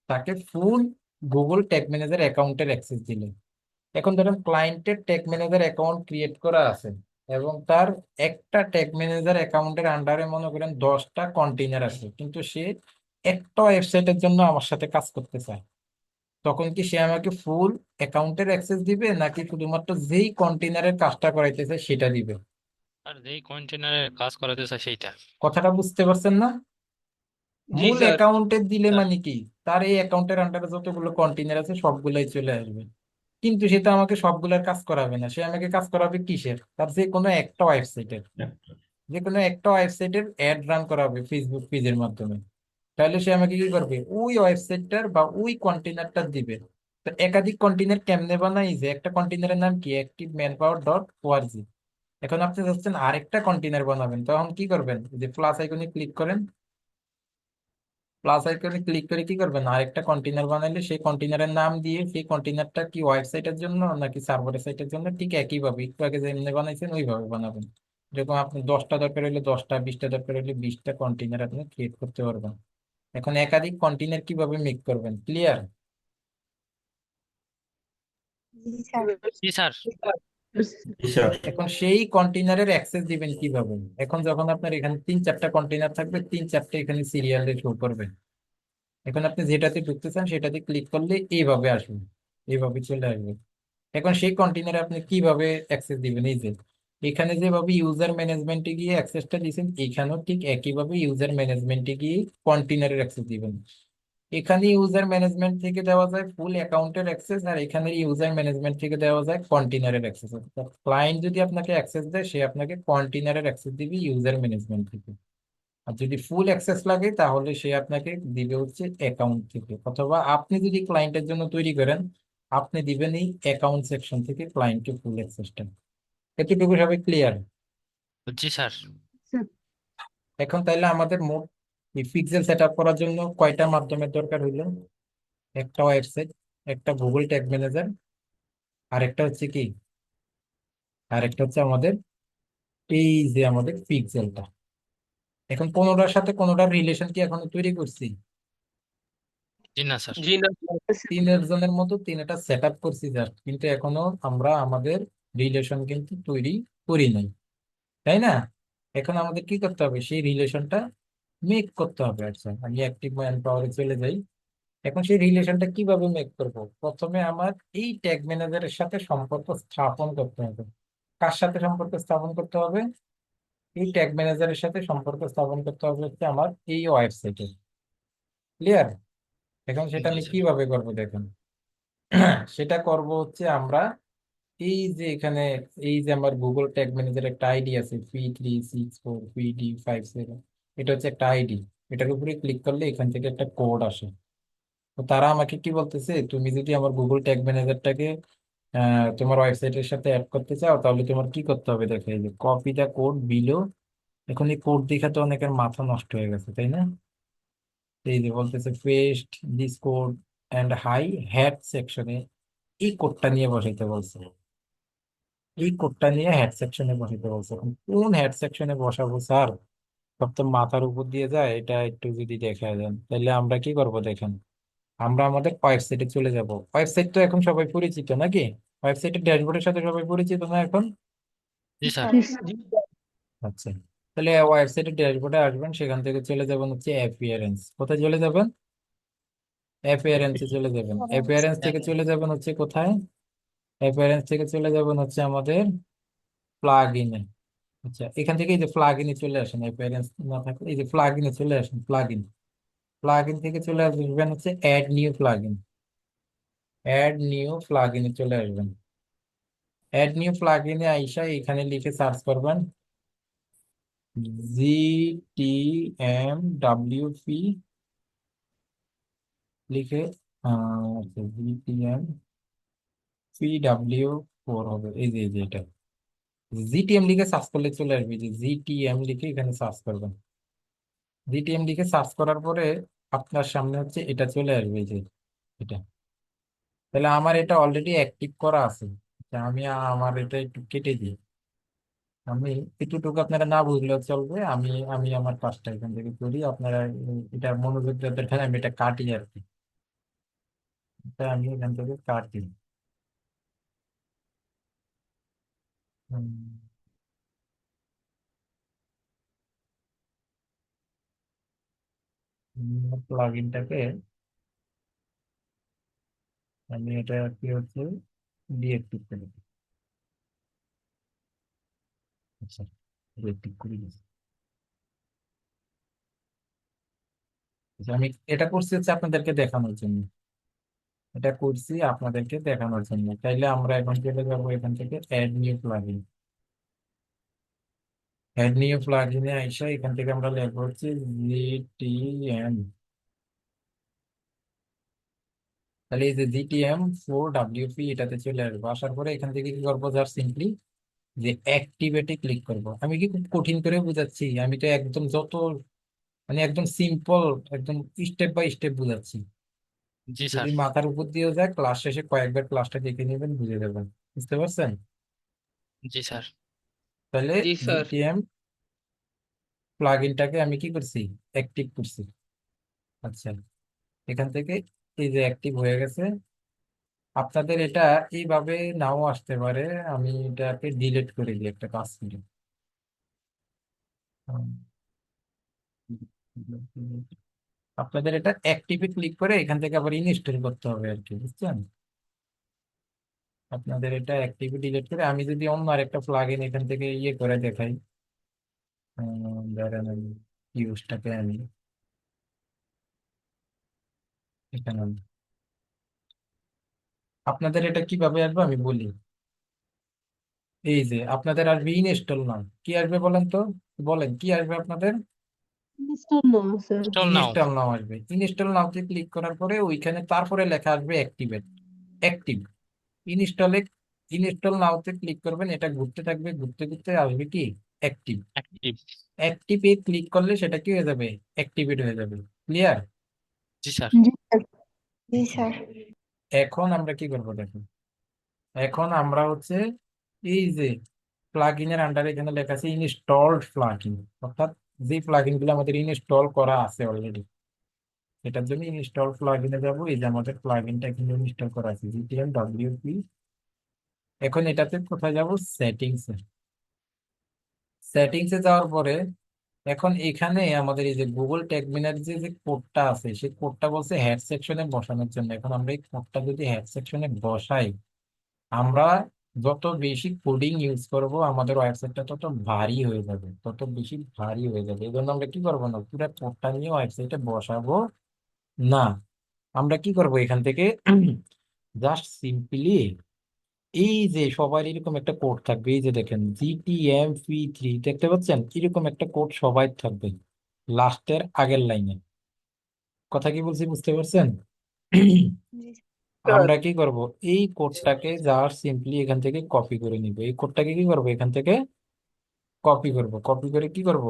তাকে ফুল গুগল ট্যাগ ম্যানেজার অ্যাকাউন্টের অ্যাক্সেস দিলে। এখন ধরেন ক্লায়েন্টের ট্যাগ ম্যানেজার অ্যাকাউন্ট ক্রিয়েট করা আছে এবং তার একটা ট্যাগ ম্যানেজার অ্যাকাউন্টের আন্ডারে মনে করেন 10টা কন্টেইনার আছে, কিন্তু সে একটা ওয়েবসাইটের জন্য আমার সাথে কাজ করতে চায়। তখন কি সে আমাকে ফুল অ্যাকাউন্টের অ্যাক্সেস দিবে নাকি শুধুমাত্র যেই কন্টেইনারের কাজটা করাইতেছে সেটা দিবে?
আর যেই কন্টেনারে কাজ করাতে চাই সেইটা।
কথাটা বুঝতে পারছেন না?
জি
মূল
স্যার।
অ্যাকাউন্টের দিলে
স্যার
মানে কি, তার এই অ্যাকাউন্টের আন্ডারে যতগুলো কন্টেইনার আছে সবগুলাই চলে আসবে। কিন্তু সে তো আমাকে সবগুলোর কাজ করাবে না, সে আমাকে কাজ করাবে কিসের, তার যে কোনো একটা ওয়েবসাইটের। যে কোনো একটা ওয়েবসাইটের অ্যাড রান করাবে ফেসবুক পেজের মাধ্যমে। তাহলে সে আমাকে কি করবে, ওই ওয়েবসাইটটার বা ওই কন্টেইনারটা দিবে। তো একাধিক কন্টেইনার কেমনে বানাই, যে একটা কন্টেইনারের নাম কি active man power dot ORG. এখন আপনি চাচ্ছেন আরেকটা কন্টেইনার বানাবেন, তখন কি করবেন, এই যে প্লাস আইকনে ক্লিক করেন। প্লাস আইকনে ক্লিক করে কি করবেন, আরেকটা কন্টেইনার বানাইলে সেই কন্টেইনারের নাম দিয়ে সেই কন্টেইনারটা কি ওয়েবসাইটের জন্য নাকি সার্ভারের সাইটের জন্য, ঠিক একইভাবে একটু আগে যেমনি বানাইছেন ওইভাবে বানাবেন। যেরকম আপনি 10টা দরকার হলে 10টা, 20টা দরকার হলে 20টা কন্টেইনার আপনি ক্রিয়েট করতে পারবেন। এখন একাধিক কন্টেইনার কিভাবে মেক করবেন, ক্লিয়ার?
জি স্যার।
জি স্যার।
এখন সেই কন্টেইনারের অ্যাক্সেস দিবেন কিভাবে? এখন যখন আপনার এখানে 3-4টা কন্টেইনার থাকবে, 3-4টে এখানে সিরিয়ালে শো করবে। এখন আপনি যেটাতে ঢুকতে চান সেটাতে ক্লিক করলে এইভাবে আসবে, এইভাবে চলে আসবে। এখন সেই কন্টেইনারে আপনি কিভাবে অ্যাক্সেস দিবেন, এই যে এখানে যেভাবে ইউজার ম্যানেজমেন্টে গিয়ে অ্যাক্সেসটা দিয়েছেন, এখানেও ঠিক একইভাবে ইউজার ম্যানেজমেন্টে গিয়ে কন্টেইনারের অ্যাক্সেস দিবেন। এখানে ইউজার ম্যানেজমেন্ট থেকে দেওয়া যায় ফুল অ্যাকাউন্টের অ্যাক্সেস, আর এখানে ইউজার ম্যানেজমেন্ট থেকে দেওয়া যায় কন্টেইনারের অ্যাক্সেস। ক্লায়েন্ট যদি আপনাকে অ্যাক্সেস দেয়, সে আপনাকে কন্টেইনারের অ্যাক্সেস দিবে ইউজার ম্যানেজমেন্ট থেকে। আর যদি ফুল অ্যাক্সেস লাগে তাহলে সে আপনাকে দিবে হচ্ছে অ্যাকাউন্ট থেকে, অথবা আপনি যদি ক্লায়েন্টের জন্য তৈরি করেন, আপনি দিবেন এই অ্যাকাউন্ট সেকশন থেকে ক্লায়েন্টকে ফুল অ্যাক্সেসটা। এতটুকু সবাই ক্লিয়ার?
জি স্যার।
স্যার,
এখন তাইলে আমাদের মোট এই পিক্সেল সেট আপ করার জন্য কয়টা মাধ্যমের দরকার হইলো? একটা ওয়েবসাইট, একটা গুগল ট্যাগ ম্যানেজার, আরেকটা হচ্ছে কি, আরেকটা হচ্ছে আমাদের এই যে আমাদের পিক্সেলটা। এখন কোনোটার সাথে কোনোটার রিলেশন কি এখনো তৈরি করছি?
জি না স্যার।
জি না স্যার।
তিনের জনের মতো তিনটা সেট আপ করছি জাস্ট, কিন্তু এখনো আমরা আমাদের রিলেশন কিন্তু তৈরি করি নাই, তাই না? এখন আমাদের কি করতে হবে, সেই রিলেশনটা মেক করতে হবে। আচ্ছা, আমি অ্যাক্টিভ ম্যান পাওয়ারে চলে যাই। এখন সেই রিলেশনটা কিভাবে মেক করব, প্রথমে আমার এই ট্যাগ ম্যানেজারের সাথে সম্পর্ক স্থাপন করতে হবে। কার সাথে সম্পর্ক স্থাপন করতে হবে? এই ট্যাগ ম্যানেজারের সাথে সম্পর্ক স্থাপন করতে হবে হচ্ছে আমার এই ওয়েবসাইটে। ক্লিয়ার? এখন সেটা
জি
আমি
স্যার।
কিভাবে করবো দেখেন। সেটা করব হচ্ছে আমরা এই যে এখানে এই যে আমার গুগল ট্যাগ ম্যানেজার একটা আইডি আছে, P3643PD57, এটা হচ্ছে একটা আইডি। এটার উপরে ক্লিক করলে এখান থেকে একটা কোড আসে। তো তারা আমাকে কি বলতেছে, তুমি যদি আমার গুগল ট্যাগ ম্যানেজারটাকে তোমার ওয়েবসাইটের সাথে অ্যাড করতে চাও, তাহলে তোমার কি করতে হবে দেখে, এই যে কপি দা কোড বিলো। এখন এই কোড দেখাতে অনেকের মাথা নষ্ট হয়ে গেছে, তাই না? এই যে বলতেছে paste this code and high hat সেকশনে, এই কোডটা নিয়ে বসাইতে বলছে। এই কোডটা নিয়ে হেড সেকশনে বসাইতে বলছে। এখন কোন হেড সেকশনে বসাবো স্যার, সব তো মাথার উপর দিয়ে যায়, এটা একটু যদি দেখা দেন তাহলে আমরা কি করব দেখেন। আমরা আমাদের ওয়েবসাইটে চলে যাব। ওয়েবসাইট তো এখন সবাই পরিচিত নাকি? ওয়েবসাইটের ড্যাশবোর্ডের সাথে সবাই পরিচিত না এখন?
জি স্যার।
জি
জি
স্যার।
স্যার।
আচ্ছা, তাহলে ওয়েবসাইটের ড্যাশবোর্ডে আসবেন, সেখান থেকে চলে যাবেন হচ্ছে অ্যাপিয়ারেন্স। কোথায় চলে যাবেন? অ্যাপিয়ারেন্সে চলে যাবেন। অ্যাপিয়ারেন্স থেকে চলে যাবেন হচ্ছে কোথায়? অ্যাপিয়ারেন্স থেকে চলে যাবেন হচ্ছে আমাদের প্লাগ ইনে। আচ্ছা, এখান থেকে এই যে প্লাগ ইনে চলে আসেন, অ্যাপিয়ারেন্স না থাকলে এই যে প্লাগ ইনে চলে আসেন, প্লাগ ইন। প্লাগ ইন থেকে চলে আসবেন হচ্ছে add new plugin. Add new প্লাগ ইনে চলে আসবেন। অ্যাড নিউ প্লাগ ইনে আইসা এখানে লিখে সার্চ করবেন GTM WP লিখে, GTM PW4 হবে, এই যে এটা জিটিএম লিখে সার্চ করলে চলে আসবে, যে জিটিএম লিখে এখানে সার্চ করবেন। জিটিএম লিখে সার্চ করার পরে আপনার সামনে হচ্ছে এটা চলে আসবে, এই যে এটা। তাহলে আমার এটা অলরেডি অ্যাক্টিভ করা আছে। তা আমি আমার এটা একটু কেটে দিই। আমি এটুকু আপনারা না বুঝলেও চলবে, আমি আমি আমার কাজটা এখান থেকে করি, আপনারা এটা মনোযোগ দেওয়ার দরকার, আমি এটা কাটি আর কি। এটা আমি এখান থেকে কাটি। প্লাগ ইনটাকে আমি এটা কি হচ্ছে ডিএক্টিভ করে দিই। আচ্ছা, ডিএক্টিভ করে দিচ্ছি। আচ্ছা, আমি এটা করছি হচ্ছে আপনাদেরকে দেখানোর জন্য, এটা করছি আপনাদেরকে দেখানোর জন্য। তাইলে আমরা এখন চলে যাবো এখান থেকে add new plugin. Add new প্লাগইনে আইসা এখান থেকে আমরা লিখবো হচ্ছে জিটিএম। তাহলে এই যে GTM4WP এটাতে চলে আসবো। আসার পরে এখান থেকে কি করবো, জাস্ট সিম্পলি যে অ্যাক্টিভেটে ক্লিক করব। আমি কি খুব কঠিন করে বুঝাচ্ছি? আমি তো একদম যত মানে একদম সিম্পল, একদম স্টেপ বাই স্টেপ বুঝাচ্ছি।
জি
যদি
স্যার।
মাথার উপর দিয়েও যায়, ক্লাস শেষে কয়েকবার ক্লাসটা দেখে নেবেন, বুঝে যাবেন। বুঝতে পারছেন?
জি স্যার।
তাহলে
জি স্যার।
জিটিএম প্লাগইনটাকে আমি কি করছি, অ্যাক্টিভ করছি। আচ্ছা, এখান থেকে এই যে অ্যাক্টিভ হয়ে গেছে। আপনাদের এটা এইভাবে নাও আসতে পারে, আমি এটাকে ডিলিট করে দিই একটা কাজ করে। আপনাদের এটা অ্যাক্টিভে ক্লিক করে এখান থেকে আবার ইনস্টল করতে হবে আর কি, বুঝছেন? আপনাদের এটা অ্যাক্টিভে ডিলিট করে আমি যদি অন্য আরেকটা প্লাগ ইন এখান থেকে ইয়ে করে দেখাই, ধরেন আমি ইউজটাকে আমি এখানে আপনাদের এটা কিভাবে আসবে আমি বলি। এই যে আপনাদের আসবে ইনস্টল নাও, কি আসবে বলেন তো, বলেন কি আসবে আপনাদের?
ইনস্টল নাও স্যার।
ইনস্টল নাও।
ইনস্টল নাও আসবে। ইনস্টল নাওতে ক্লিক করার পরে ওইখানে তারপরে লেখা আসবে অ্যাক্টিভেট, অ্যাক্টিভ। ইনস্টলে ইনস্টল নাওতে ক্লিক করবেন, এটা ঘুরতে থাকবে, ঘুরতে ঘুরতে আসবে কি অ্যাক্টিভ।
অ্যাক্টিভ।
অ্যাক্টিভে ক্লিক করলে সেটা কি হয়ে যাবে, অ্যাক্টিভেট হয়ে যাবে। ক্লিয়ার?
জি স্যার।
জি স্যার। জি স্যার।
এখন আমরা কি করবো দেখুন, এখন আমরা হচ্ছে এই যে প্লাগইনের আন্ডারে এখানে লেখা আছে ইনস্টলড প্লাগইন, অর্থাৎ যে প্লাগইন গুলো আমাদের ইনস্টল করা আছে অলরেডি, এটার জন্য ইনস্টল প্লাগইনে যাবো। এই যে আমাদের প্লাগইনটা এখানে ইনস্টল করা আছে GTM WP। এখন এটাতে কোথায় যাব, সেটিংস। সেটিংসে যাওয়ার পরে এখন এখানে আমাদের এই যে গুগল ট্যাগ ম্যানেজার যে কোডটা আছে, সেই কোডটা বলছে হেড সেকশনে বসানোর জন্য। এখন আমরা এই কোডটা যদি হেড সেকশনে বসাই, আমরা যত বেশি কোডিং ইউজ করব আমাদের ওয়েবসাইটটা তত ভারী হয়ে যাবে, তত বেশি ভারী হয়ে যাবে। এই জন্য আমরা কি করবো না, পুরো কোডটা নিয়ে ওয়েবসাইটে বসাবো না। আমরা কি করব, এখান থেকে জাস্ট সিম্পলি এই যে সবার এরকম একটা কোড থাকবে, এই যে দেখেন GTM3 দেখতে পাচ্ছেন, এরকম একটা কোড সবাই থাকবে লাস্টের আগের লাইনে। কথা কি বলছি বুঝতে পারছেন?
জি
স্যার।
আমরা কি করব, এই কোডটাকে জাস্ট সিম্পলি এখান থেকে কপি করে নিব। এই কোডটাকে কি করব, এখান থেকে কপি করব। কপি করে কি করব,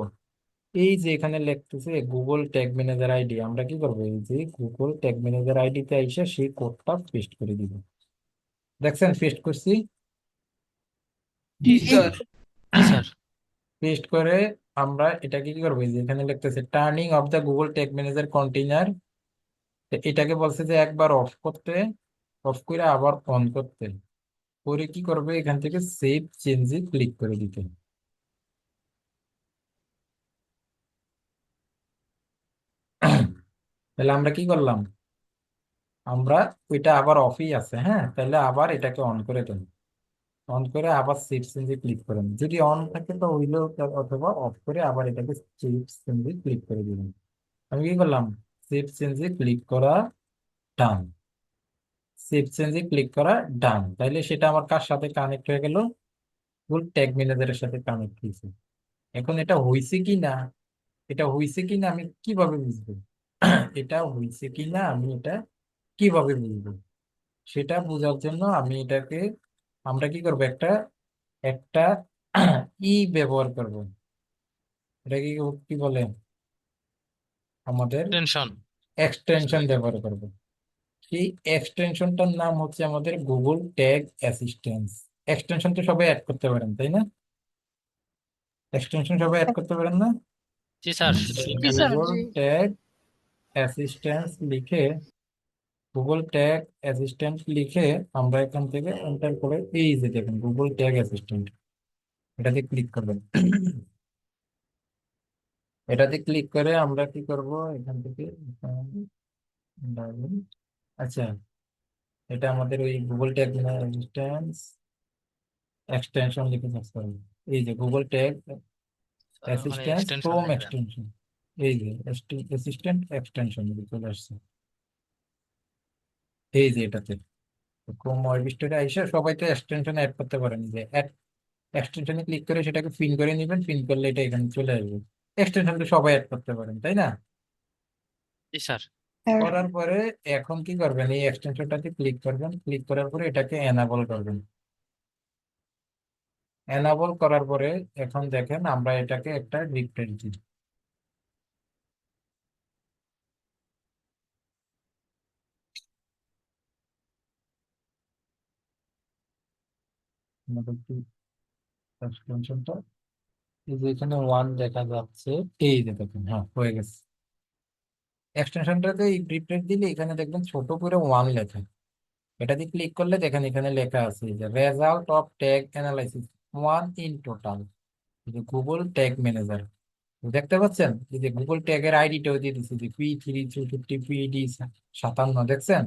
এই যে এখানে লিখতেছে গুগল ট্যাগ ম্যানেজার আইডি, আমরা কি করব, এই যে গুগল ট্যাগ ম্যানেজার আইডিতে এসে সেই কোডটা পেস্ট করে দিব। দেখছেন পেস্ট করছি?
জি
জি
স্যার।
জি স্যার।
পেস্ট করে আমরা এটাকে কি করবো, এই যে এখানে লিখতেছে turning off the Google tag manager container, এটাকে বলছে যে একবার অফ করতে, অফ করে আবার অন করতে। করে কি করবে, এখান থেকে সেভ চেঞ্জে ক্লিক করে দিতে। তাহলে আমরা কি করলাম, আমরা ওইটা আবার অফই আছে, হ্যাঁ, তাহলে আবার এটাকে অন করে দেন। অন করে আবার সেভ চেঞ্জে ক্লিক করেন, যদি অন থাকে তো হইলেও, অথবা অফ করে আবার এটাকে সেভ চেঞ্জে ক্লিক করে দিবেন। আমি কি করলাম, সেভ চেঞ্জে ক্লিক করা, ডান। সেভ চেঞ্জে ক্লিক করা, ডান। তাইলে সেটা আমার কার সাথে কানেক্ট হয়ে গেল, ফুল ট্যাগ ম্যানেজারের সাথে কানেক্ট হয়েছে। এখন এটা হয়েছে কি না, এটা হয়েছে কি না আমি কিভাবে বুঝবো? এটা হয়েছে কি না আমি এটা কিভাবে বুঝবো, সেটা বোঝার জন্য আমি এটাকে, আমরা কি করবো, একটা একটা ব্যবহার করব। এটা কি কি বলে আমাদের
টেনশন।
এক্সটেনশন ব্যবহার করব। সেই এক্সটেনশনটার নাম হচ্ছে আমাদের গুগল ট্যাগ অ্যাসিস্ট্যান্স। এক্সটেনশন তো সবাই অ্যাড করতে পারেন, তাই না? এক্সটেনশন সবাই অ্যাড করতে পারেন না?
জি স্যার, শুধু লিঙ্ক
জি
আনা
স্যার,
গুগল
জি।
ট্যাগ অ্যাসিস্ট্যান্স লিখে গুগল ট্যাগ অ্যাসিস্ট্যান্ট লিখে আমরা এখান থেকে এন্টার করে এই যে দেখুন গুগল ট্যাগ অ্যাসিস্ট্যান্ট, এটাতে ক্লিক করবেন। এটাতে ক্লিক করে আমরা কি করব এখান থেকে আচ্ছা, এটা আমাদের ওই গুগল ট্যাগ অ্যাসিস্ট্যান্স এক্সটেনশন লিখে সার্চ করবেন। এই যে গুগল ট্যাগ
স্যার, ওখানে
অ্যাসিস্ট্যান্স
এক্সটেনশন
ক্রোম
লিখবেন।
এক্সটেনশন, এই যে অ্যাসিস্ট্যান্ট এক্সটেনশন চলে আসছে এই যে এটাতে। ক্রোম ওয়েব স্টোরে আইসা সবাই তো এক্সটেনশন অ্যাড করতে পারেন, যে অ্যাড এক্সটেনশনে ক্লিক করে সেটাকে পিন করে নেবেন, পিন করলে এটা এখানে চলে আসবে। এক্সটেনশন তো সবাই অ্যাড করতে পারেন, তাই না?
জি স্যার।
স্যার
করার পরে এখন কি করবেন, এই এক্সটেনশনটাতে ক্লিক করবেন, ক্লিক করার পরে এটাকে এনাবল করবেন। এনাবল করার পরে এখন দেখেন আমরা এটাকে একটা রিফ্রেশ দিই। আমাদের কি এক্সটেনশনটা এই যে এখানে ওয়ান দেখা যাচ্ছে, এই যে দেখুন, হ্যাঁ হয়ে গেছে। এক্সটেনশনটাতে রিফ্রেশ দিলে এখানে দেখবেন ছোট করে ওয়ান লেখা, এটা দিয়ে ক্লিক করলে দেখেন এখানে লেখা আছে যে result of tag analysis one in total, Google tag manager. দেখতে পাচ্ছেন এই যে গুগল ট্যাগের আইডিটাও দিয়ে দিচ্ছে যে P3 PD 57, দেখছেন?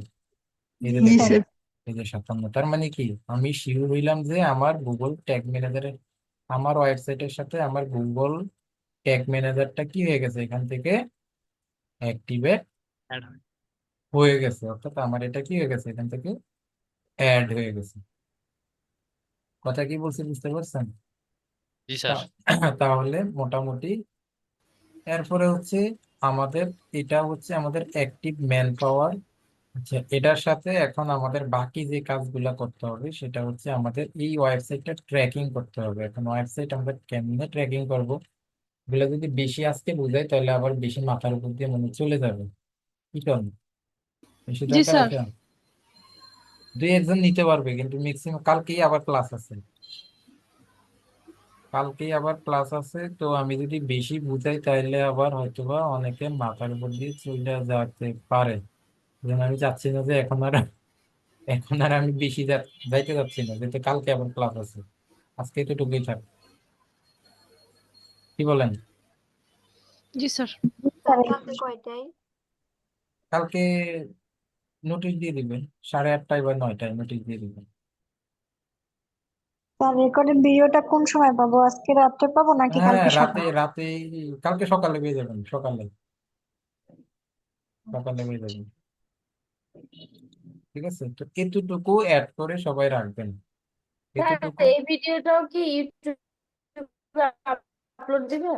এই যে
জি
দেখেন,
স্যার
এই যে 57, তার মানে কি আমি শিওর হইলাম যে আমার গুগল ট্যাগ ম্যানেজারের আমার ওয়েবসাইটের সাথে আমার গুগল ট্যাগ ম্যানেজারটা কি হয়ে গেছে এখান থেকে অ্যাক্টিভেট
Add হবে।
হয়ে গেছে, অর্থাৎ আমার এটা কি হয়ে গেছে এখান থেকে অ্যাড হয়ে গেছে। কথা কি বলছি বুঝতে পারছেন?
জি স্যার।
তাহলে মোটামুটি এরপরে হচ্ছে আমাদের এটা হচ্ছে আমাদের অ্যাক্টিভ ম্যান পাওয়ার। আচ্ছা, এটার সাথে এখন আমাদের বাকি যে কাজগুলা করতে হবে সেটা হচ্ছে আমাদের এই ওয়েবসাইটটা ট্র্যাকিং করতে হবে। এখন ওয়েবসাইট আমরা কেমনে ট্র্যাকিং করব, এগুলো যদি বেশি আজকে বুঝাই তাহলে আবার বেশি মাথার উপর দিয়ে মনে চলে যাবে। কি করবো, বেশি
জি
দরকার
স্যার।
আছে? দুই একজন নিতে পারবে কিন্তু ম্যাক্সিমাম কালকেই আবার ক্লাস আছে, কালকেই আবার ক্লাস আছে, তো আমি যদি বেশি বুঝাই তাহলে আবার হয়তোবা অনেকে মাথার উপর দিয়ে চলে যেতে পারে। যেন আমি চাচ্ছি না যে এখন আর আমি বেশি যাইতে যাচ্ছি না, যেহেতু কালকে আবার ক্লাস আছে। আজকে তো টুকুই থাক, কি বলেন?
জি স্যার।
স্যার কালকে কয়টায়?
কালকে নোটিশ দিয়ে দিবেন 8:30টায় বা 9টায় নোটিশ দিয়ে দিবেন।
স্যার রেকর্ডেড ভিডিওটা কোন সময় পাবো? আজকে রাত্রে পাবো নাকি
হ্যাঁ
কালকে
রাতে
সকালে?
রাতে, কালকে সকালে পেয়ে যাবেন, সকালে সকালে পেয়ে যাবেন। ঠিক আছে, তো এতটুকু অ্যাড করে সবাই রাখবেন,
স্যার
এতটুকু।
এই ভিডিওটাও কি ইউটিউবে আপলোড দিবে?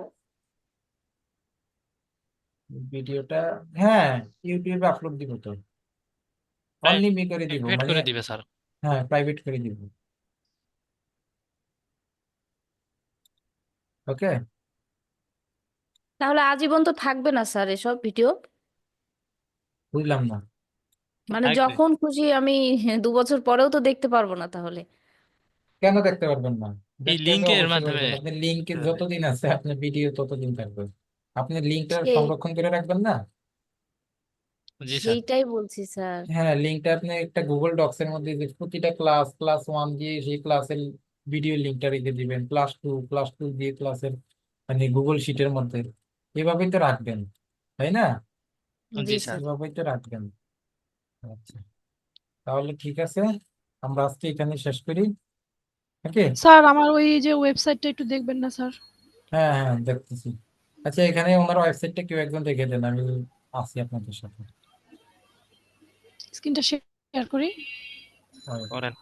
ভিডিওটা হ্যাঁ ইউটিউবে আপলোড দিব তো, অনলিমি করে দিব
প্রাইভেট
মানে।
করে দিবে স্যার।
হ্যাঁ প্রাইভেট করে দিব। ওকে।
তাহলে আজীবন তো থাকবে না স্যার এসব ভিডিও?
বুঝলাম না।
মানে
থাকবে।
যখন খুশি আমি 2 বছর পরেও তো দেখতে পারবো না তাহলে?
কেন দেখতে পারবেন না?
এই
দেখতে তো
লিঙ্কের
অবশ্যই
মাধ্যমে
পারবেন, আপনি লিঙ্কে
হবে।
যতদিন আছে আপনার ভিডিও ততদিন থাকবে। আপনি লিঙ্কটা
সেই
সংরক্ষণ করে রাখবেন না?
জি স্যার।
সেইটাই বলছি স্যার।
হ্যাঁ লিঙ্কটা আপনি একটা গুগল ডক্স এর মধ্যে যে প্রতিটা ক্লাস 1 দিয়ে সেই ক্লাসের ভিডিও লিঙ্কটা রেখে দিবেন, ক্লাস 2 দিয়ে ক্লাসের মানে গুগল শিটের মধ্যে, এভাবেই তো রাখবেন, তাই না?
জি
জি স্যার।
স্যার।
এভাবেই তো রাখবেন। আচ্ছা, তাহলে ঠিক আছে, আমরা আজকে এখানে শেষ করি। ওকে।
স্যার আমার ওই যে ওয়েবসাইটটা একটু দেখবেন না স্যার?
হ্যাঁ হ্যাঁ দেখতেছি। আচ্ছা, এখানে ওনার ওয়েবসাইটটা কেউ একজন দেখে দেন, আমি আছি আপনাদের সাথে।
স্ক্রিনটা শেয়ার করি।
হয়।
করেন।